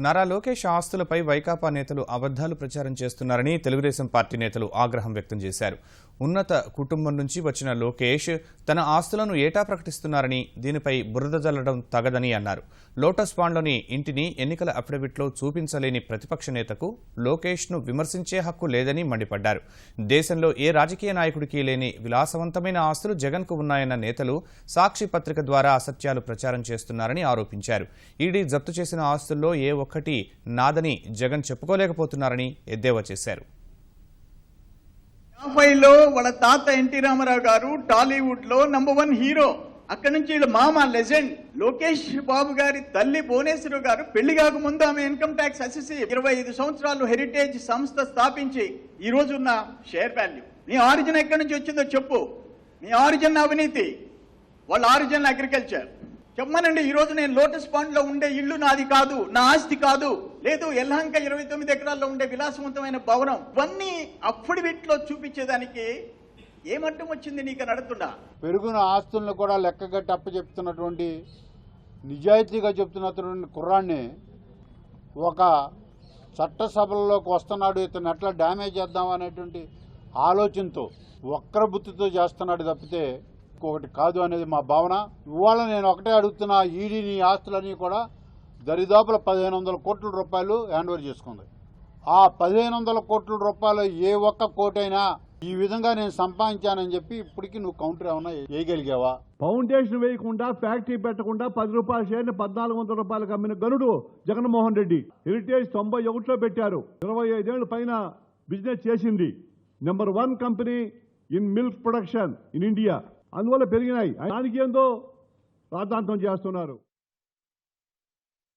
నారా లోకేష్ ఆస్తులపై వైకాపా నేతలు అబద్దాలు ప్రచారం చేస్తున్నారని తెలుగుదేశం పార్టీ నేతలు ఆగ్రహం వ్యక్తం చేశారు. ఉన్నత కుటుంబం నుంచి వచ్చిన లోకేష్ తన ఆస్తులను ఏటా ప్రకటిస్తున్నారని, దీనిపై బురద జల్లడం తగదని అన్నారు. లోటస్ పాండ్లోని ఇంటిని ఎన్నికల అఫిడవిట్లో చూపించలేని ప్రతిపక్ష నేతకు లోకేష్ను విమర్శించే హక్కు లేదని మండిపడ్డారు. దేశంలో ఏ రాజకీయ నాయకుడికి లేని విలాసవంతమైన ఆస్తులు జగన్కు ఉన్నాయన్న నేతలు సాక్షి పత్రిక ద్వారా అసత్యాలు ప్రచారం చేస్తున్నారని ఆరోపించారు. ఈడీ జప్తు చేసిన ఆస్తుల్లో ఏ ఒక్కటి నాదని జగన్ చెప్పుకోలేకపోతున్నారని ఎద్దేవా చేశారు. 50లో వాళ్ళ తాత ఎన్టీ రామారావు గారు టాలీవుడ్ లో #1 హీరో. అక్కడి నుంచి వీళ్ళ మామ లెజెండ్ లోకేష్ బాబు గారి తల్లి భువనేశ్వరి గారు పెళ్లి కాకముందు ఆమె ఇన్కమ్ ట్యాక్స్ అసెసీ 25 సంవత్సరాలు హెరిటేజ్ సంస్థ స్థాపించి ఈ రోజు ఉన్న షేర్ వాల్యూ. నీ ఆరిజిన్ ఎక్కడి నుంచి వచ్చిందో చెప్పు. నీ ఆరిజిన్ అవినీతి, వాళ్ళ ఆరిజిన్ అగ్రికల్చర్. చెప్పమనండి. ఈ రోజు నేను లోటస్ పాండ్ లో ఉండే ఇల్లు నాది కాదు, నా ఆస్తి కాదు. లేదు, ఎల్హంక 29 ఎకరాల్లో ఉండే విలాసవంతమైన భవనం. ఇవన్నీ అఫిడవిట్లో చూపించేదానికి ఏమట్టం వచ్చింది నీకు అని అడుగుతున్నా. పెరుగున ఆస్తులను కూడా లెక్కగట్టి అప్పచెప్తున్నటువంటి నిజాయితీగా చెప్తున్నటువంటి కుర్రాన్ని ఒక చట్టసభల్లోకి వస్తున్నాడు, ఇతను ఎట్లా డ్యామేజ్ చేద్దాం అనేటువంటి ఆలోచనతో వక్రబుద్ధితో చేస్తున్నాడు తప్పితే ఇంకొకటి కాదు అనేది మా భావన. ఇవాళ నేను ఒకటే అడుగుతున్నా, ఈడీని ఆస్తులన్నీ కూడా దరిదాపుల 1500 కోట్ల రూపాయలు హ్యాండ్ ఓవర్ చేసుకుంది. ఆ 1500 కోట్ల రూపాయలు ఏ ఒక్క కోటైనా ఈ విధంగా నేను సంపాదించానని చెప్పి ఇప్పటికీ నువ్వు కౌంటర్ ఏమన్నా వేయగలిగావా? ఫౌండేషన్ వేయకుండా, ఫ్యాక్టరీ పెట్టకుండా 10 రూపాయల షేర్ని 1400 రూపాయలకు అమ్మిన గనుడు జగన్మోహన్ రెడ్డి. హెరిటేజ్ 91లో పెట్టారు. 25 ఏళ్ల పైన బిజినెస్ చేసింది. #1 company in milk production in India. అందువల్ల పెరిగినాయి. దానికి ఏందో రాద్ధాంతం చేస్తున్నారు.